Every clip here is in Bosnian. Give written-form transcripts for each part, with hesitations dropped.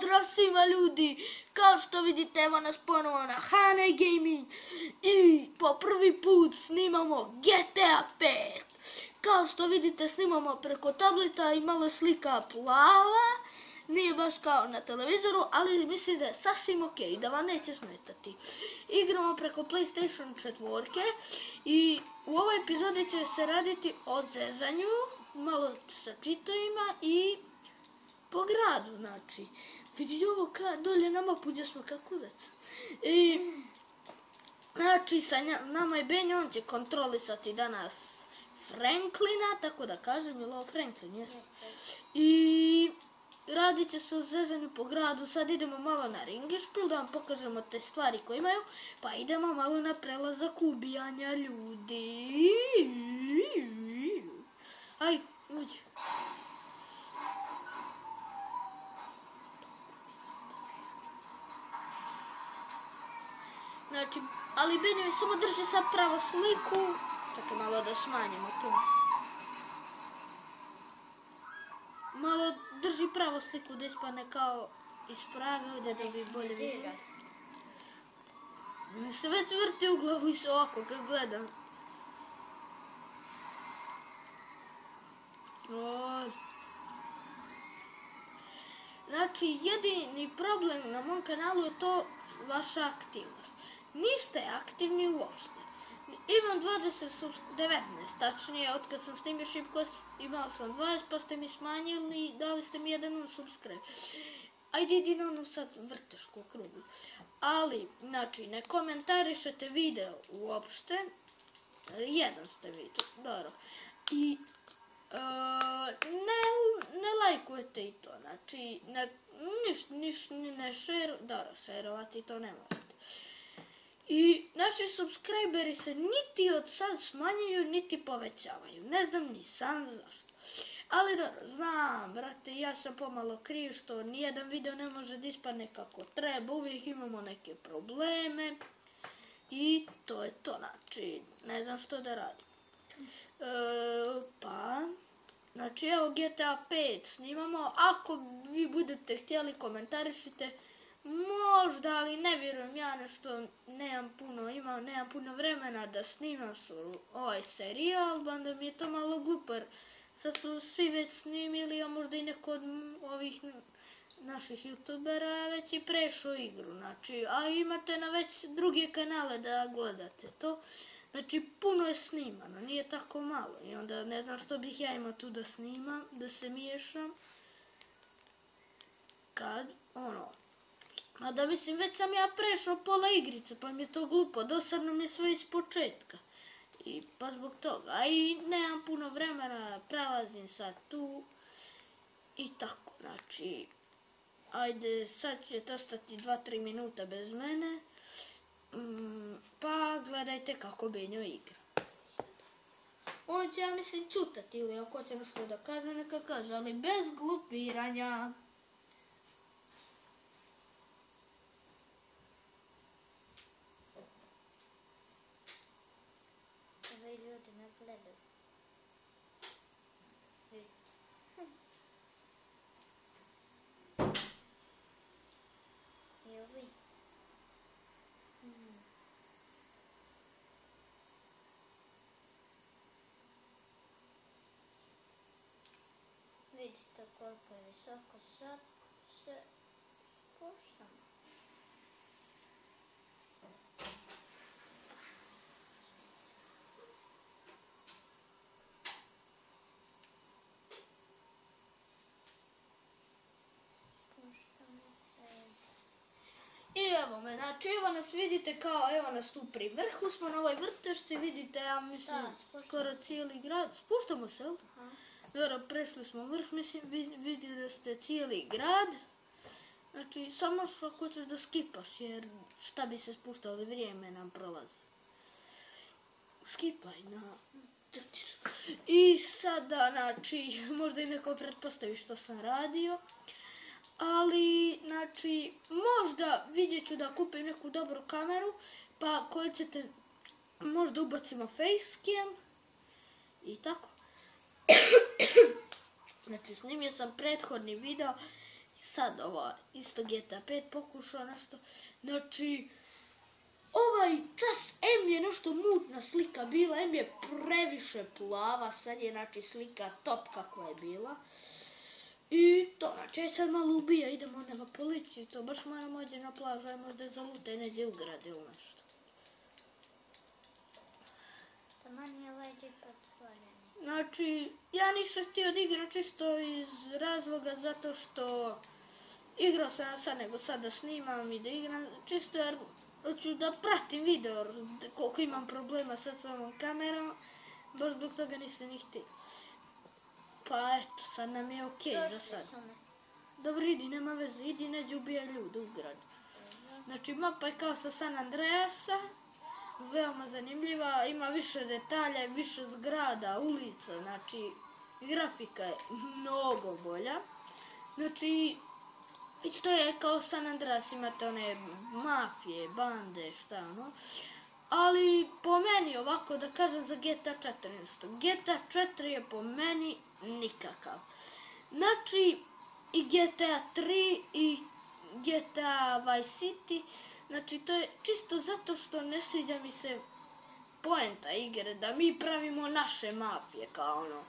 Pozdrav svima ljudi, kao što vidite evo nas ponovo na Hane Gaming i po prvi put snimamo GTA 5. Kao što vidite snimamo preko tableta i malo slika plava, nije baš kao na televizoru, ali mislim da je sasvim ok, da vam neće smetati. Igramo preko PlayStation 4 i u ovoj epizodi će se raditi o zezanju, malo sa čitovima i po gradu, znači. Vidite ovo dolje na mapu gdje smo kao kudac. I, znači, sa nama je Benjo, on će kontrolisati danas Franklina, tako da kažem, je li ovo Franklin, jes? I radit će se o zezanju po gradu. Sad idemo malo na ringišpil da vam pokažemo te stvari koje imaju, pa idemo malo na prelazak ubijanja ljudi. Aj, uđi. Znači, ali Benjamin samo drži sad pravo sliku, tako malo da smanjimo tu. Malo drži pravo sliku da ispane kao ispravi ovdje da bi bolje vidio. Mi se već vrti u glavu i se ovako kad gledam. Znači, jedini problem na mom kanalu je to vaša aktivnost. Niste aktivni uopšte. Imam 19, tačnije, od kad sam snimio Šipkost, imao sam 20, pa ste mi smanjili i dali ste mi jedan subscribe. Ajde, idi na onu sad vrtešku u krugu. Ali, znači, ne komentarišete video uopšte. Jedan ste vi tu, dobro. I ne lajkujete i to, znači, ne šerovati to ne morate. I naši subscriberi se niti od sad smanjuju, niti povećavaju. Ne znam ni sam zašto. Ali dobro, znam, brate, ja sam pomalo kriv što nijedan video ne može da ispane kako treba. Uvijek imamo neke probleme. I to je to, znači, ne znam što da radim. Znači, evo GTA 5 snimamo. Ako vi budete htjeli, komentarišite. Možda, ali ne vjerujem ja nešto, nemam puno vremena da snimam ovaj serijal, onda mi je to malo glupar. Sad su svi već snimili, a možda i neko od ovih naših youtubera već i prešao igru, znači, a imate na već druge kanale da gledate to. Znači, puno je snimano, nije tako malo i onda ne znam što bih ja imao tu da snimam, da se miješam. Kad, a da mislim, već sam ja prešao pola igrice, pa mi je to glupo, dosadno mi je sve iz početka. I pa zbog toga, a i nemam puno vremena, prelazim sad tu i tako, znači, ajde, sad ćete ostati 2-3 minuta bez mene, pa gledajte kako Benjo igra. On će, ja mislim, čutati ili ako će nešto da kaže, neka kaže, ali bez glupiranja. Ljudi me gledaju. I ovi. Vidite koliko je visoko, sad se puštamo. I evo me, znači evo nas vidite kao, evo nas tu pri vrhu, smo na ovoj vrtešci, vidite, ja mislim, skoro cijeli grad, spuštamo se, jel? Dobro, prešli smo vrh, mislim, vidite da ste cijeli grad, znači samo što ako ćeš da skipaš, jer šta bi se spuštalo, vrijeme nam prolazi. Skipaj na... I sada, znači, možda i neko pretpostavi što sam radio. Ali, znači, možda vidjet ću da kupim neku dobru kameru, pa koju ćete, možda ubacimo facecam i tako. Znači, snimio sam prethodni video sad isto GTA 5 pokušao nešto. Znači, ovaj čas M je nešto mutna slika bila, M je previše plava, sad je znači slika top kako je bila. I to, znači sad malo ubija, idemo nema policiju, to baš moramo ođe na plažu, aj možda je zaluta i neđe ugrade ili nešto. Taman je ovaj džip otvoren. Znači, ja nisam htio da igram čisto iz razloga zato što igrao sam sad nego sad da snimam i da igram, čisto jer hoću da pratim video koliko imam problema sad sa ovom kamerom, baš zbog toga nisam ni htio. Pa eto, sad nam je okej za sad. Dobro, idi, nema veze, idi neđe ubija ljude u gradu. Znači, mapa je kao sa San Andreasa, veoma zanimljiva, ima više detalja, više zgrada, ulica, znači, grafika je mnogo bolja. Znači, isto je kao San Andreas, imate one mafije, bande, šta ono. Ali po meni ovako da kažem za GTA 4 nešto. GTA 4 je po meni nikakav. Znači i GTA 3 i GTA Vice City, znači to je čisto zato što ne sviđa mi se poenta igre, da mi pravimo naše mafije kao ono.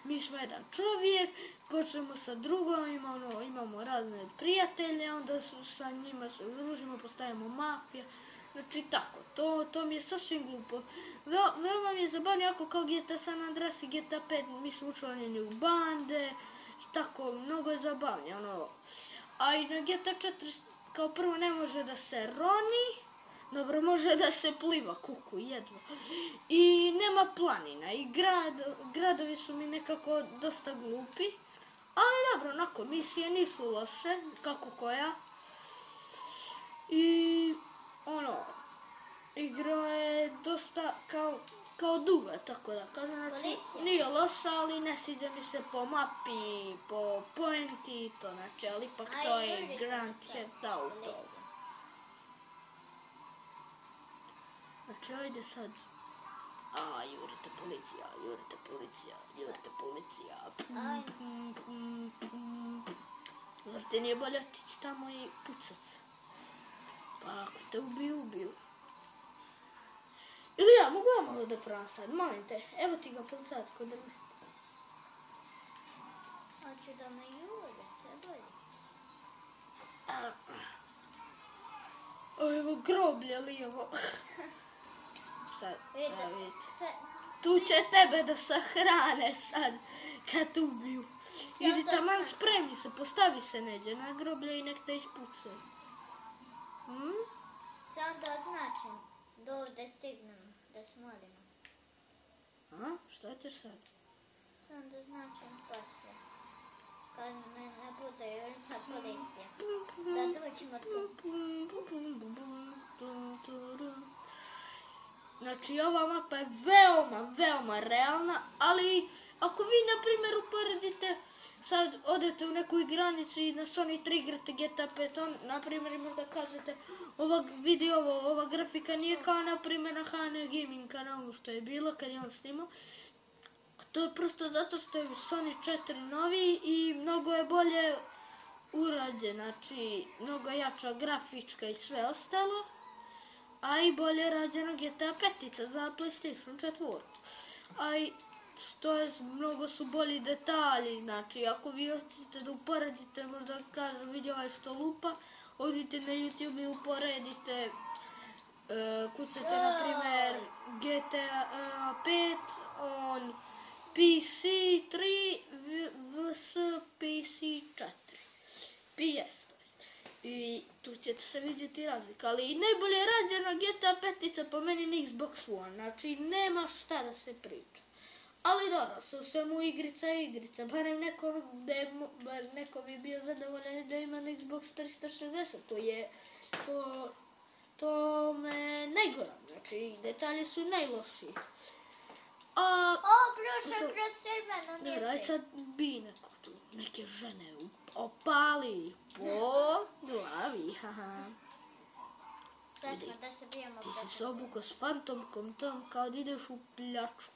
Mi smo jedan čovjek, počnemo sa drugom, imamo razne prijatelje, onda sa njima se udružimo, postajemo mafija. Znači tako, to mi je sasvim glupo. Veoma mi je zabavno jako kao GTA San Andreas i GTA 5, mi smo učlanjeni u bande i tako, mnogo je zabavnije, ono. A i na GTA 4 kao prvo ne može da se roni, dobro, može da se pliva, kuku, jedva. I nema planina i gradovi su mi nekako dosta glupi, ali dobro, onako, misije nisu loše, kako koja. I ono, igra je dosta kao duga, tako da kažem, znači nije loša, ali ne sviđa mi se po mapi, po pointi i to, znači, ali ipak to je Grand Theft Auto. Znači, ajde sad, jurite policija, jurite policija, jurite policija, zar te nije bolje otići tamo i pucat se? Pa ako te ubiju. Ili ja, mogu ja malo da pravam sad, molim te, evo ti ga policajac kod drme. Hoću da me jure, sve bolje. Evo groblje lijevo. Sad, vidite. Tu će tebe da sahrane sad, kad te ubiju. Idi taman spremni se, postavi se neđe na groblje i nek te ispucaju. Sam da označim, do ovdje stignem, da smolimo. Šta ćeš sad? Sam da označim posle. Kad me ne bude jurna policija. Da dođemo tu. Znači, ova mapa je veoma realna, ali ako vi, na primjer, uporedite, sad odete u neku igranicu i na Sony 3 igrate GTA 5, na primjer, možda kažete, ova grafika nije kao, na primjer, na HN Gaming kanalu što je bilo kad je on snimao. To je prosto zato što je Sony 4 novi i mnogo je bolje urađen, znači, mnogo jača grafička i sve ostalo. A i bolje rađena GTA 5 za PlayStation 4. A i što je, mnogo su bolji detalji, znači ako vi hoćete da uporedite, možda kažem vidi ovaj što lupa, odite na YouTube i uporedite, kucate na primjer GTA 5 on PC 3 vs PC 4, PS. I tu ćete se vidjeti razlika, ali i najbolje rađena GTA 5 po meni na Xbox One, znači nema šta da se priča. Ali dobro, su svemu igrica, barem neko bi bio zadovoljan da ima na Xbox 360, to me najgora, znači detalji su najlošiji. Prošao kroz crveno, nije dobro, aj sad bi neko tu, neke žene opali po glavi, haha. Sad smo da se bijemo. Ti si se obukao s fantomkom tom kao da ideš u pljačku.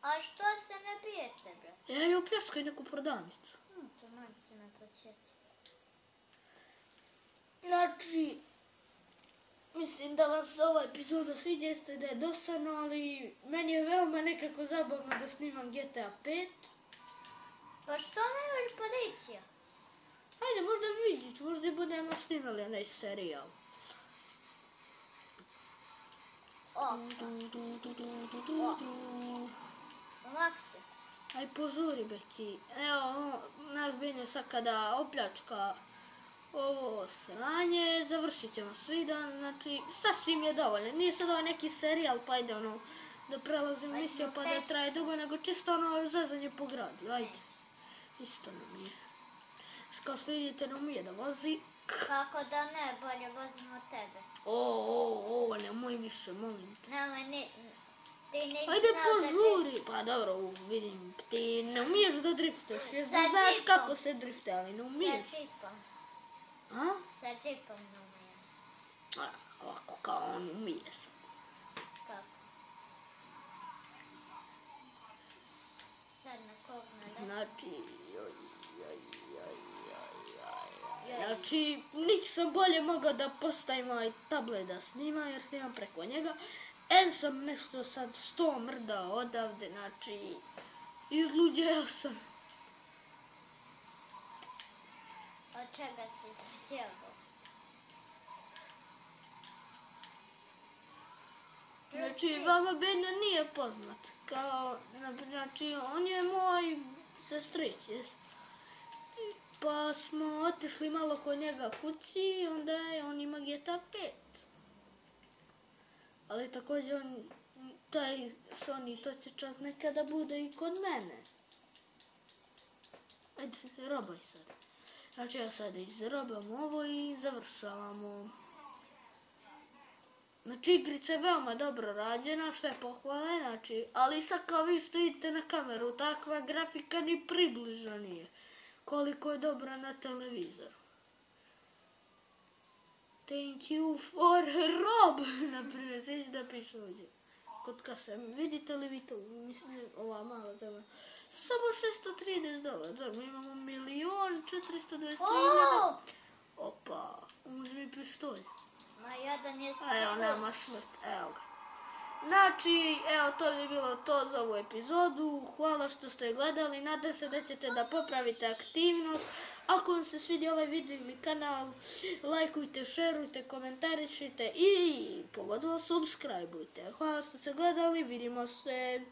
A što se ne bijete, bre? Ja je opljačkaj neku prodavnicu. To manj se me podsjeti. Znači, mislim da vam se ova epizoda sviđa, jeste da je dosadno, ali meni je veoma nekako zabavno da snimam GTA 5. Pa što me još policija? Ajde, možda vidjet, možda i budemo snimali onaj serijal. Ovakse. Aj, požuri, Beki. Evo, naš Benja sad kada opljačka ovo sranje, završit ćemo svi dan, znači, sasvim je dovoljno. Nije sad ovaj neki serijal, pa ide ono, da prelazim misiju pa da traje dugo, nego čisto ono zazanje po gradu, ajde. Isto nam je. Kao što vidite, ne umije da vozi. Kako da ne, bolje vozim od tebe. Nemoj više, molim te. Ti nisi Ajde, znao da požuri. Pa dobro, vidim, ti ne umiješ da driftuješ. Znaš kako se driftuje, ali ne umiješ. Sa džipom. A? Sa džipom ne umijem. Ovako kao on umije sad. Kako? Sad na kog naleti? Znači, nisam bolje mogao da postavim ovaj tablet da snimam, jer snimam preko njega. Sam nešto sad 100 mrdao odavde, znači, izluđeo sam. Od čega si htjelo? Znači, vama Benja nije poznat. Znači, on je moj sestrić, pa smo otišli malo kod njega kući i onda on ima GTA 5. Ali također taj Sony, to će čas nekada bude i kod mene. Ajde, robaj sad. Znači, ja sad izrobam ovo i završavamo. Znači, igrica je veoma dobro rađena, sve pohvale, znači, ali sad kao vi stojite na kameru, takva grafika ni približno nije. Koliko je dobra na televizoru. Thank you for Rob, naprimjer, sveći da piše ovdje. Kod kase, vidite li vi to, mislim, ova mala zemlja. Samo $630, da, mi imamo 1.423.000. Opa, uzmi pištolj. Ma jadan je A evo, nema smrt, evo ga. Znači, evo, to bi bilo to za ovu epizodu. Hvala što ste gledali. Nadam se da ćete da popravite aktivnost. Ako vam se svidio ovaj video ili kanal, lajkujte, šerujte, komentarišite i pogotovo subscribeujte. Hvala što ste gledali. Vidimo se.